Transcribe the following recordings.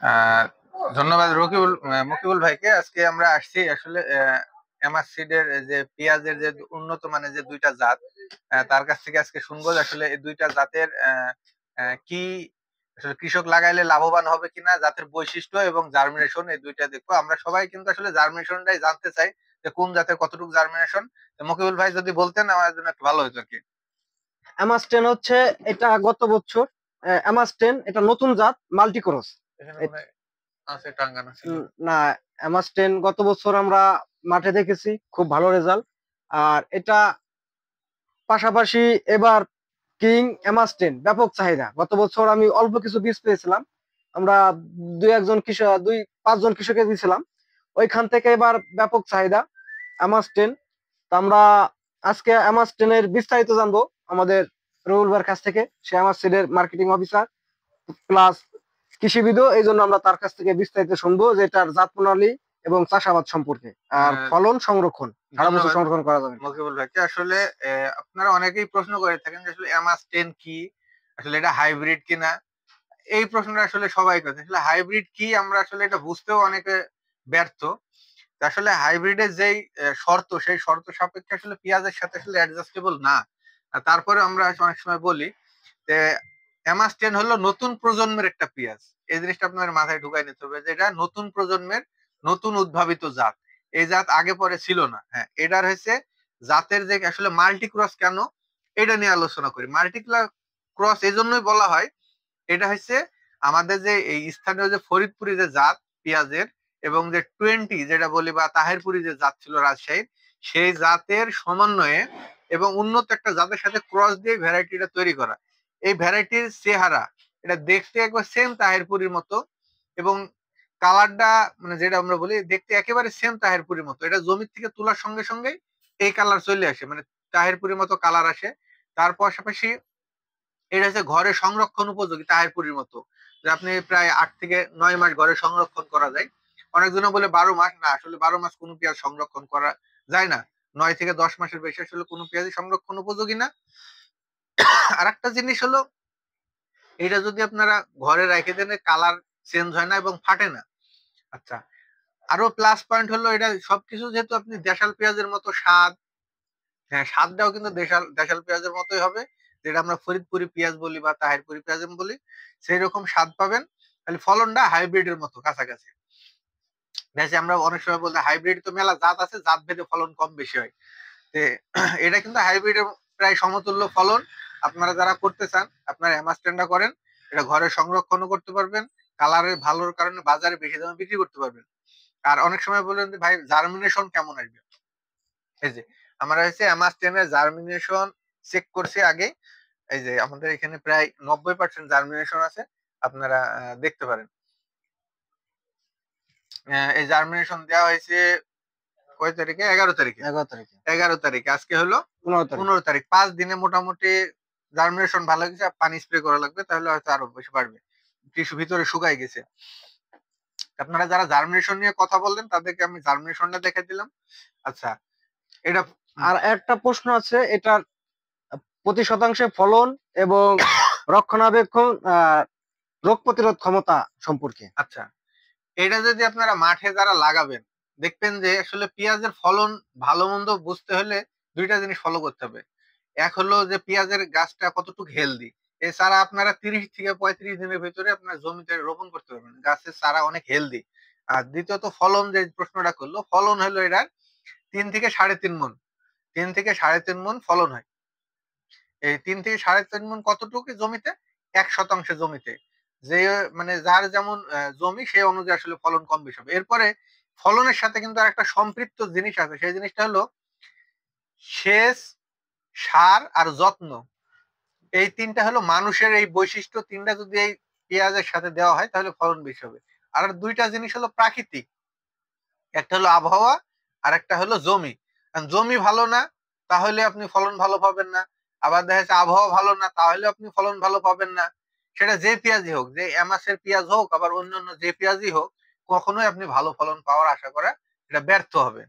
আহ ধন্যবাদ মকিবুল ভাইকে। আজকে আমরা আসছি আসলে এমাসিডের যে পেঁয়াজের যে উন্নত মানের যে দুইটা জাত, তার কাছ থেকে আজকে শুনবো যে আসলে এই দুইটা জাতের কি আসলে কৃষক লাগাইলে লাভবান হবে কিনা, জাতের বৈশিষ্ট্য এবং জার্মিনেশন, এই দুইটা দেখবো। আমরা সবাই কিন্তু আসলে জার্মিনেশনটাই জানতে চাই যে কোন জাতের কতটুকু জার্মিনেশন। মকিবুল ভাই যদি বলতেন আমার জন্য একটু ভালো হতো আর কি। অ্যামাস্টেন হচ্ছে এটা গত বছর অ্যামাস্টেন এটা নতুন জাত মাল্টিক্রস। এখানে মনে হয় আছে টাঙ্গানা ছিল। না, অ্যামাস্টেন গত বছর আমরা মাঠে দেখেছি খুব ভালো রেজাল্ট। আর এটা পাশাপাশি এবার কিং অ্যামাস্টেন ব্যাপক চাহিদা। গত বছর আমি অল্প কিছু বীজ পেয়েছিলাম, আমরা দুই পাঁচজন কৃষকে দিয়েছিলাম, ওইখান থেকে এবার ব্যাপক চাহিদা অ্যামাস্টেন। তো আমরা আজকে অ্যামাস্টেনের বিস্তারিত জানবো আমাদের রুল ভাইয়ের কাছ থেকে। সে আমার সিডের মার্কেটিং অফিসার প্লাস কৃষিবিদও, এই জন্য আমরা তার কাছ থেকে বিস্তারিত শুনবো যে এটার জাত প্রণালী এবং চাষাবাদ সম্পর্কে আর আহ, ফলন সংরক্ষণ সারা বছর ধন্যবাদ সংরক্ষণ করা যাবে। মকিবুল ভাইকে। আসলে আপনারা অনেকেই প্রশ্ন করে থাকেন যে আসলে এমাস 10 কি, আসলে এটা হাইব্রিড কিনা। এই প্রশ্নটা আসলে সবাই করে, আসলে হাইব্রিড কি আমরা আসলে এটা বুঝতেও অনেকে ব্যর্থ। তো আসলে হাইব্রিডের যেই শর্ত, সেই শর্ত সাপেক্ষে আসলে পেঁয়াজের সাথে আসলে অ্যাডজাস্টেবল না। আর তারপরে আমরা অনেক সময় বলি যে এমাস 10 হলো নতুন প্রজন্মের একটা পেঁয়াজ। এই জিনিসটা আপনার মাথায় ঢুকাই নিতে হবে যে এটা নতুন প্রজন্মের নতুন উদ্ভাবিত জাত। এই জাত আগে পরে ছিল না। হ্যাঁ, এটার হয়েছে জাতের যে আসলে মাল্টি ক্রস কেন, এটা নিয়ে আলোচনা করি। মাল্টি ক্রস এই জন্যই বলা হয়, এটা হচ্ছে আমাদের যে এই স্থানীয় যে ফরিদপুরি যে জাত পেঁয়াজের, এবং যে 20 যেটা বলি বা তাহেরপুরি যে জাত ছিল রাজশাহীর, সেই জাতের সমন্বয়ে এবং উন্নত একটা জাতের সাথে ক্রস দিয়ে ভ্যারাইটিটা তৈরি করা। এই ভ্যারাইটির চেহারা, এটা দেখতে একবার সেম তাহেরপুরির মতো, এবং কালারটা মানে যেটা আমরা বলি দেখতে একেবারে সেম তাহেরপুরির মতো। এটা জমি থেকে তোলার সঙ্গে সঙ্গে এই কালার চলে আসে, মানে তাহেরপুরির মতো কালার আসে। তার পাশাপাশি এটা হচ্ছে ঘরে সংরক্ষণ উপযোগী তাহেরপুরির মতো, যে আপনি প্রায় 8 থেকে 9 মাস ঘরে সংরক্ষণ করা যায়। অনেকজন বলে 12 মাস, না আসলে 12 মাস কোনো পেঁয়াজ সংরক্ষণ করা যায় না। 9 থেকে 10 মাসের বেশি আসলে কোনো পেঁয়াজই সংরক্ষণ উপযোগী না। আর একটা জিনিস হলো, এটা যদি আপনারা ঘরে রেখে দেন কালার চেঞ্জ হয় না এবং ফাটে না। আচ্ছা, আরো প্লাস পয়েন্ট হলো এটা সবকিছু যেহেতু আপনি দেশাল পেঁয়াজের মতো স্বাদ, হ্যাঁ স্বাদটাও কিন্তু দেশাল দেশাল পেঁয়াজের মতোই হবে, যেটা আমরা ফরিদপুরি পেঁয়াজ বলি বা তাহিরপুরি পেঁয়াজ বলি, সেই রকম স্বাদ পাবেন। খালি ফলনটা হাইব্রিডের মতো কাছাকাছি। দেখছি আমরা অনেক সময় বলতে হাইব্রিড তো মেলা জাত আছে, জাত ভেদে ফলন কম বেশি হয়। তো এটা কিন্তু হাইব্রিডের প্রায় সমতুল্য ফলন। আপনারা যারা করতে চান আপনারা অ্যামাস্টেন্ডা করেন, এটা ঘরে সংরক্ষণও করতে পারবেন, কালারের ভালোর কারণে বাজারে বেশি দামে বিক্রি করতে পারবেন। আর অনেক সময় বলেন যে ভাই জার্মিনেশন কেমন আসবে, এই যে আমরা হচ্ছে অ্যামাস্টেনের জার্মিনেশন চেক করছি আগে। এই যে আমাদের এখানে প্রায় 90% জার্মিনেশন আছে, আপনারা দেখতে পারেন। এই জার্মিনেশন দেওয়া হয়েছে কয় তারিখে? 11 তারিখে। 11 তারিখে। 11 তারিখে, আজকে হলো 15 তারিখ। 15 তারিখ। 5 দিনে মোটামুটি জার্মিনেশন ভালো গেছে। পানি স্প্রে করা লাগবে, তাহলে হয়তো আরো বেশি বাড়বে। টিস্যু ভিতরে শুকাই গেছে। আপনারা যারা জার্মিনেশন নিয়ে কথা বললেন তাদেরকে আমি জার্মিনেশনটা দেখে দিলাম। আচ্ছা, এটা আর একটা প্রশ্ন আছে, এটার প্রতি শতাংশে ফলন এবং রক্ষণাবেক্ষণ রোগ প্রতিরোধ ক্ষমতা সম্পর্কে। আচ্ছা, এটা যদি আপনারা মাঠে যারা লাগাবেন, দেখবেন যে আসলে পেঁয়াজের ফলন ভালো মন্দ বুঝতে হলে দুইটা জিনিস ফলো করতে হবে। এক হলো যে পেঁয়াজের গাছটা কতটুকু হেলদি, এই চারা আপনারা 30 থেকে 35 দিনের ভিতরে আপনার জমিতে রোপণ করতে পারবেন, গাছের চারা অনেক হেলদি। আর দ্বিতীয়ত ফলন, যে প্রশ্নটা করলো, ফলন হলো এটার 3 থেকে 3.5 মণ। 3 থেকে 3.5 মণ ফলন হয়। এই 3 থেকে 3.5 মণ কতটুকু জমিতে? 1 শতাংশ জমিতে। যে মানে যার যেমন জমি সেই অনুযায়ী আসলে ফলন কম বেশি হবে। এরপরে ফলনের সাথে কিন্তু আর একটা সম্পৃক্ত জিনিস আছে, সেই জিনিসটা হলো সেচ, সার আর যত্ন। এই তিনটা হলো মানুষের এই বৈশিষ্ট্য, তিনটা যদি এই পেঁয়াজের সাথে দেওয়া হয় তাহলে ফলন বেশি হবে। আর দুইটা জিনিস হলো প্রাকৃতিক, একটা হলো আবহাওয়া আর একটা হলো জমি। কারণ জমি ভালো না তাহলে আপনি ফলন ভালো পাবেন না, আবার দেখা যাচ্ছে আবহাওয়া ভালো না তাহলে আপনি ফলন ভালো পাবেন না। সেটা যে পেঁয়াজই হোক, যে এমাসের পেঁয়াজ হোক আবার অন্যান্য যে পেঁয়াজই হোক, কখনোই আপনি ভালো ফলন পাওয়ার আশা করা এটা ব্যর্থ হবে।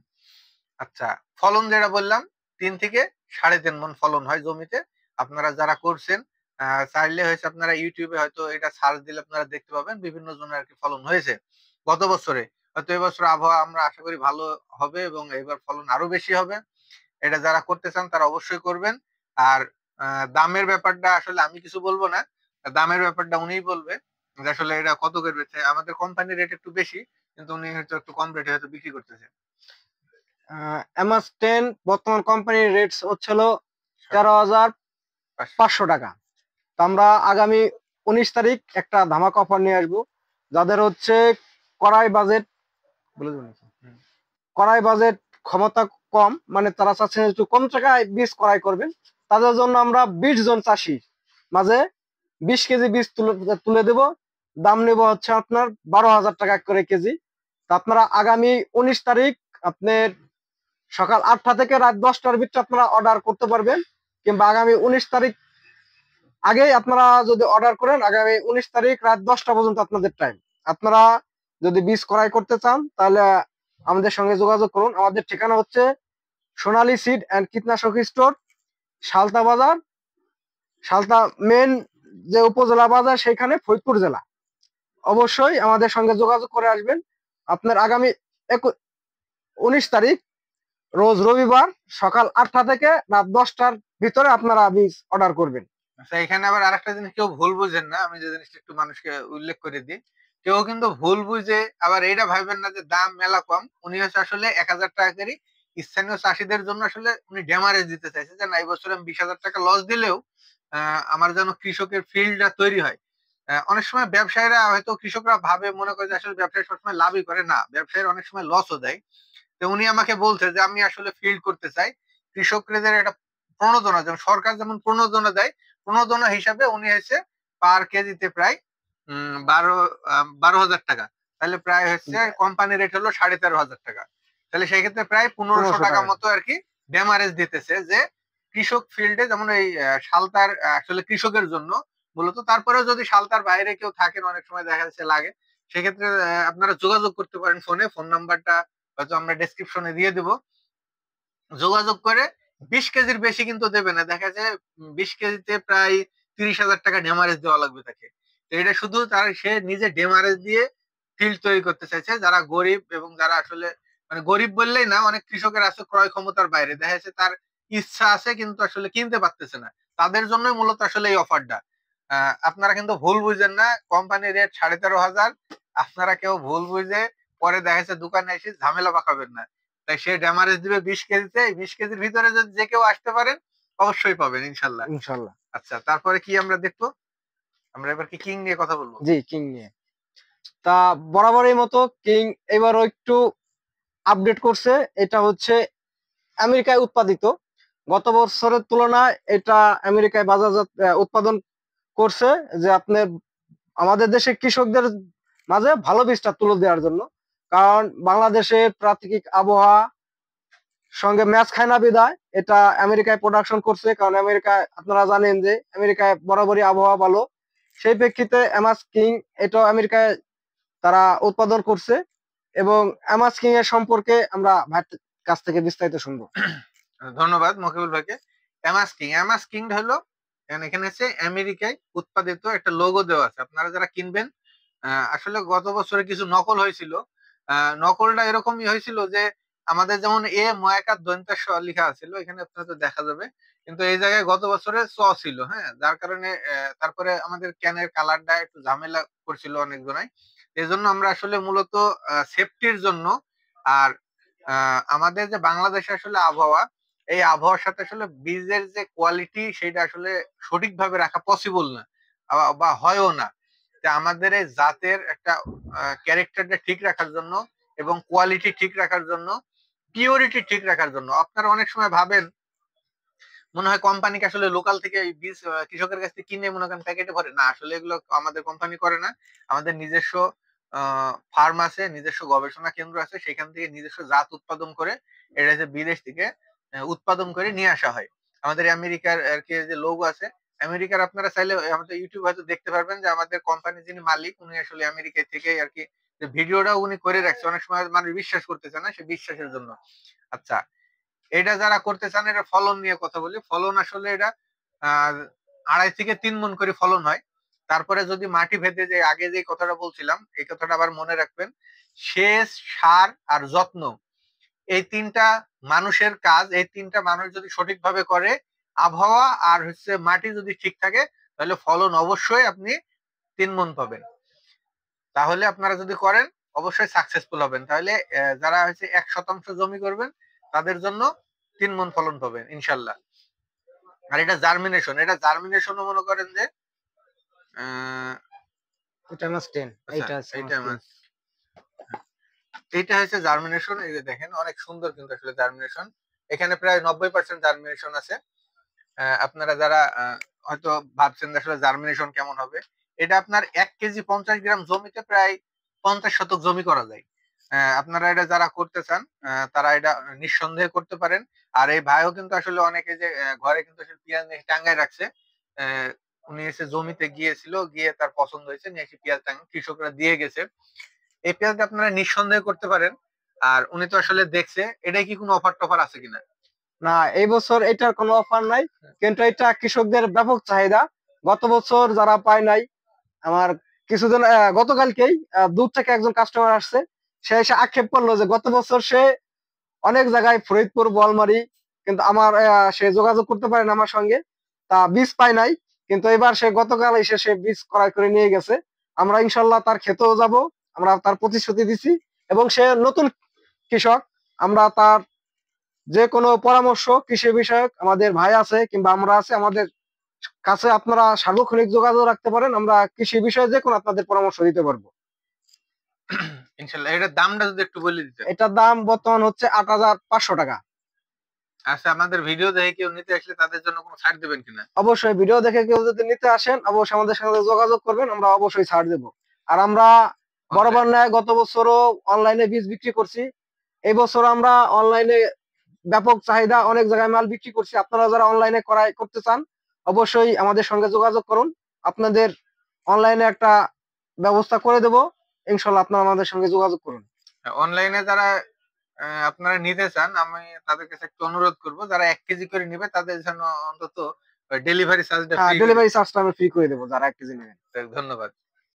আচ্ছা, ফলন যেটা বললাম 3 থেকে 3.5 মণ ফলন হয় জমিতে। আপনারা যারা করছেন চাইলে হয়েছে আপনারা ইউটিউবে হয়তো এটা সার্চ দিলে আপনারা দেখতে পাবেন বিভিন্ন জনের আর কি ফলন হয়েছে গত বছরে। হয়তো এবছর আবহাওয়া আমরা আশা করি ভালো হবে এবং এবার ফলন আরো বেশি হবে। এটা যারা করতে চান তারা অবশ্যই করবেন। আর দামের ব্যাপারটা আসলে আমি কিছু বলবো না, দামের ব্যাপারটা উনিই বলবে যে আসলে এটা কত করে বেচে। আমাদের কোম্পানির রেট একটু বেশি, কিন্তু উনি হয়তো একটু কম রেটে হয়তো বিক্রি করতেছে। MS10 বর্তমান কোম্পানির রেট হচ্ছিল 13,500 টাকা। তো আমরা আগামী 19 তারিখ একটা ধামাকা অফার নিয়ে আসবো, যাদের হচ্ছে কড়াই বাজেট, বলে দেবো নাকি? কড়াই বাজেট ক্ষমতা কম, মানে তারা চাচ্ছেন একটু কম টাকায় বীজ কড়াই করবেন, তাদের জন্য আমরা 20 জন চাষি মাঝে 20 কেজি বীজ তুলে দেব। দাম নেব হচ্ছে আপনার 12,000 টাকা করে কেজি। তো আপনারা আগামী 19 তারিখ আপনার সকাল 8টা থেকে রাত 10টার ভিতরে আপনারা অর্ডার করতে পারবেন, কিংবা আগামী 19 তারিখ আগেই আপনারা যদি অর্ডার করেন, আগামী 19 তারিখ রাত 10টা পর্যন্ত আপনাদের টাইম। আপনারা যদি বীজ ক্রয় করতে চান তাহলে আমাদের সঙ্গে যোগাযোগ করুন। আমাদের ঠিকানা হচ্ছে সোনালী সিড অ্যান্ড কীটনাশক স্টোর, সালতা বাজার, সালতা মেন যে উপজেলা বাজার, সেখানে ফরিদপুর জেলা। অবশ্যই আমাদের সঙ্গে যোগাযোগ করে আসবেন। আপনার আগামী 19 তারিখ রোজ রবিবার সকাল 8টা থেকে রাত 10টার ভিতরে আপনারা বীজ অর্ডার করবেন। আচ্ছা, এখানে আবার আরেকটা জিনিস কেউ ভুল বুঝেন না, আমি যে জিনিসটা একটু মানুষকে উল্লেখ করে দিই। কেউ কিন্তু ভুল বুঝে আবার এইটা ভাবেন না যে দাম মেলা কম। উনি হচ্ছে আসলে 1,000 টাকা করে স্থানীয় চাষীদের জন্য আসলে উনি ড্যামারেজ দিতে চাইছে, যে না এই বছর আমি 20,000 টাকা লস দিলেও আমার যেন কৃষকের ফিল্ডটা তৈরি হয়। অনেক সময় ব্যবসায়ীরা হয়তো কৃষকরা ভাবে মনে করে যে আসলে ব্যবসায়ী সবসময় লাভই করে, না, ব্যবসায়ীরা অনেক সময় লসও দেয়। তো উনি আমাকে বলছে যে আমি আসলে ফিল্ড করতে চাই, কৃষকদের একটা প্রণোদনা, যেমন সরকার যেমন প্রণোদনা দেয়, প্রণোদনা হিসাবে উনি এসে পার কেজিতে প্রায় 12,000 টাকা, তাহলে প্রায় হচ্ছে কোম্পানি রেট হলো 13,500 টাকা। তাহলে সেই ক্ষেত্রে প্রায় 1,500 টাকা মতো আর কি ড্যামারেজ দিতেছে, যে কৃষক ফিল্ডে যেমন এই সালতার আসলে কৃষকের জন্য মূলত। তারপরেও যদি সালতার বাইরে কেউ থাকেন, অনেক সময় দেখা যাচ্ছে লাগে, সেক্ষেত্রে আপনারা যোগাযোগ করতে পারেন ফোনে, ফোন নাম্বারটা হয়তো আমরা ডেসক্রিপশনে দিয়ে দিব। যোগাযোগ করে 20 কেজির বেশি কিন্তু দেবে না, দেখা যায় 20 কেজিতে প্রায় 30,000 টাকা ডেমারেজ দেওয়া লাগবে তাকে। তো এটা শুধু তার সে নিজে ডেমারেজ দিয়ে ফিল্ড তৈরি করতে চাইছে। যারা গরিব এবং যারা আসলে মানে গরিব বললেই না, অনেক কৃষকের আছে ক্রয় ক্ষমতার বাইরে, দেখা যাচ্ছে তার ইচ্ছা আছে কিন্তু আসলে কিনতে পারতেছে না, তাদের জন্যই মূলত আসলে এই অফারটা। আপনারা কিন্তু ভুল বুঝেন না, কোম্পানির রেট 13,500। আপনারা কেউ ভুল বুঝে পরে দেখা যাচ্ছে দোকানে এসে ঝামেলা পাকাবেন না। তাই সে ড্যামারেজ দিবে 20 কেজিতে, 20 কেজির ভিতরে যদি যে কেউ আসতে পারেন অবশ্যই পাবেন ইনশাল্লাহ। ইনশাল্লাহ। আচ্ছা, তারপরে কি আমরা দেখবো? আমরা এবার কি কিং নিয়ে কথা বলবো? জি, কিং নিয়ে। তা বরাবরের মতো কিং এবারও একটু আপডেট করছে। এটা হচ্ছে আমেরিকায় উৎপাদিত। গত বছরের তুলনায় এটা আমেরিকায় বাজারজাত উৎপাদন করছে, যে আপনার আমাদের দেশের কৃষকদের মাঝে ভালো বীজটা তুলে দেওয়ার জন্য। কারণ বাংলাদেশের প্রাকৃতিক আবহাওয়া সঙ্গে ম্যাচ খায় না বিধায় এটা আমেরিকায় প্রোডাকশন করছে। কারণ আমেরিকায় আপনারা জানেন যে আমেরিকায় বরাবরই আবহাওয়া ভালো। সেই প্রেক্ষিতে এমএস কিং এটাও আমেরিকায় তারা উৎপাদন করছে। এবং এমএস কিং এর সম্পর্কে আমরা ভাইয়ের কাছ থেকে বিস্তারিত শুনবো। ধন্যবাদ মকিবুল ভাইকে। অ্যামাস কিং, অ্যামাস কিং হলো এখানে হচ্ছে আমেরিকায় উৎপাদিত একটা লোগো দেওয়া আছে, আপনারা যারা কিনবেন। আসলে গত বছরে কিছু নকল হয়েছিল। নকলটা এরকমই হয়েছিল যে আমাদের যেমন ময়াকার দন্তের স লেখা ছিল, এখানে আপনার তো দেখা যাবে, কিন্তু এই জায়গায় গত বছরে ছিল, হ্যাঁ, যার কারণে তারপরে আমাদের ক্যানের কালারটা একটু ঝামেলা করছিল অনেকজনাই। এই জন্য আমরা আসলে মূলত সেফটির জন্য আর আমাদের যে বাংলাদেশে আসলে আবহাওয়া, এই আবহাওয়ার সাথে আসলে বীজের যে কোয়ালিটি সেটা আসলে সঠিকভাবে রাখা পসিবল না, বা হয়ও না। যে আমাদের এই জাতের একটা ক্যারেক্টারটা ঠিক রাখার জন্য এবং কোয়ালিটি ঠিক রাখার জন্য, পিওরিটি ঠিক রাখার জন্য, আপনারা অনেক সময় ভাবেন মনে হয় কোম্পানিকে আসলে লোকাল থেকে এই বীজ কৃষকের কাছ থেকে কিনে মনে করেন প্যাকেটে ভরে, না, আসলে এগুলো আমাদের কোম্পানি করে না। আমাদের নিজস্ব ফার্ম আছে, নিজস্ব গবেষণা কেন্দ্র আছে, সেখান থেকে নিজস্ব জাত উৎপাদন করে এটা যে বিদেশ থেকে উৎপাদন করে নিয়ে আসা হয়। আমাদের আমেরিকার আর কি যে লোগো আছে, আমেরিকার আপনারা চাইলে আমাদের ইউটিউব হয়তো দেখতে পারবেন যে আমাদের কোম্পানি যিনি মালিক উনি আসলে আমেরিকা থেকে আর কি যে ভিডিওটা উনি করে রাখছে। অনেক সময় মানুষ বিশ্বাস করতেছে না, সে বিশ্বাসের জন্য। আচ্ছা, এটা যারা করতে চান, এটা ফলন নিয়ে কথা বলি। ফলন আসলে এটা 2.5 থেকে 3 মণ করে ফলন হয়। তারপরে যদি মাটি ভেদে, যে আগে যে কথাটা বলছিলাম এই কথাটা আবার মনে রাখবেন, সেচ, সার আর যত্ন, এই 3টা মানুষের কাজ। এই 3টা মানুষ যদি সঠিকভাবে করে, আবহাওয়া আর হচ্ছে মাটি যদি ঠিক থাকে, তাহলে ফলন অবশ্যই আপনি 3 মণ পাবেন। তাহলে আপনারা যদি করেন অবশ্যই সাকসেসফুল হবেন। তাহলে যারা হচ্ছে 1% জমি করবেন তাদের জন্য 3 মণ ফলন পাবেন ইনশাল্লাহ। আর এটা জার্মিনেশনও মনে করেন যে এটা মাস 10, আচ্ছা, এইটা আছে এইটা মাস 10। এইটা হচ্ছে জার্মিনেশন। এই যে দেখেন অনেক সুন্দর কিন্তু আসলে জার্মিনেশন, এখানে প্রায় 90% জার্মিনেশন আছে। আপনারা যারা হয়তো ভাবছেন আসলে জার্মিনেশন কেমন হবে, এটা আপনার 1 কেজি 50 গ্রাম জমিতে প্রায় 50 শতক জমি করা যায়। আপনারা এটা যারা করতে চান তারা এটা নিঃসন্দেহে করতে পারেন। আর এই ভাইও কিন্তু আসলে অনেকে যে ঘরে কিন্তু আসলে পেঁয়াজ নিয়ে টাঙ্গায় রাখছে, আহ, উনি এসে জমিতে গিয়েছিল, গিয়ে তার পছন্দ হয়েছে, নিয়ে এসে পেঁয়াজ কৃষকরা দিয়ে গেছে। এই পেঁয়াজটা আপনারা নিঃসন্দেহে করতে পারেন। আর উনি তো আসলে দেখছে এটাই কি কোনো অফার টফার আছে কিনা। না, এই বছর এটার কোনো অফার নাই, কিন্তু এটা কৃষকদের ব্যাপক চাহিদা। গত বছর যারা পায় নাই, আমার কিছুদিন গতকালকেই দূর থেকে একজন কাস্টমার আসছে, সে এসে আক্ষেপ করলো যে গত বছর সে অনেক জায়গায় ফরিদপুর, বোয়ালমারি, কিন্তু আমার সে যোগাযোগ করতে পারেন আমার সঙ্গে, তা বীজ পায় নাই। কিন্তু এবার সে গতকাল এসে সে বীজ ক্রয় করে নিয়ে গেছে। আমরা ইনশাল্লাহ তার ক্ষেতেও যাব, আমরা তার প্রতিশ্রুতি দিছি। এবং সে নতুন কৃষক, আমরা তার যে কোনো পরামর্শ কৃষি বিষয়ক আমাদের ভাই আছে কিংবা আমরা আছে, আমাদের কাছে আপনারা সার্বক্ষণিক যোগাযোগ রাখতে পারেন, আমরা কৃষি বিষয়ে যে কোনো আপনাদের পরামর্শ দিতে পারবো। ইনশাল্লাহ। এটার দামটা যদি একটু বলে দিতেন। এটার দাম বর্তমান হচ্ছে 8,500 টাকা। আচ্ছা, আমাদের ভিডিও দেখে কেউ নিতে আসলে তাদের জন্য কোনো ছাড় দেবেন কিনা। অবশ্যই ভিডিও দেখে কেউ যদি নিতে আসেন, অবশ্যই আমাদের সাথে যোগাযোগ করবেন, আমরা অবশ্যই ছাড় দেবো। আর আমরা বরাবর ন্যায় গত বছরও অনলাইনে বীজ বিক্রি করছি, এই বছর আমরা অনলাইনে ব্যাপক চাহিদা, অনেক জায়গায় মাল বিক্রি করছি। আপনারা যারা অনলাইনে ক্রয় করতে চান অবশ্যই আমাদের সঙ্গে যোগাযোগ করুন, আপনাদের অনলাইনে একটা ব্যবস্থা করে দেবো। ইনশাল্লাহ আপনারা আমাদের সঙ্গে যোগাযোগ করুন। অনলাইনে যারা আপনারা নিতে চান, আমি তাদের কাছে একটু অনুরোধ করব, যারা 1 কেজি করে নিবে তাদের জন্য অন্তত ডেলিভারি চার্জটা হ্যাঁ, ফ্রি করে ডেলিভারি দিবেন। চার্জটা আমি ফ্রি করে দেবো যারা 1 কেজি নেবেন। ধন্যবাদ।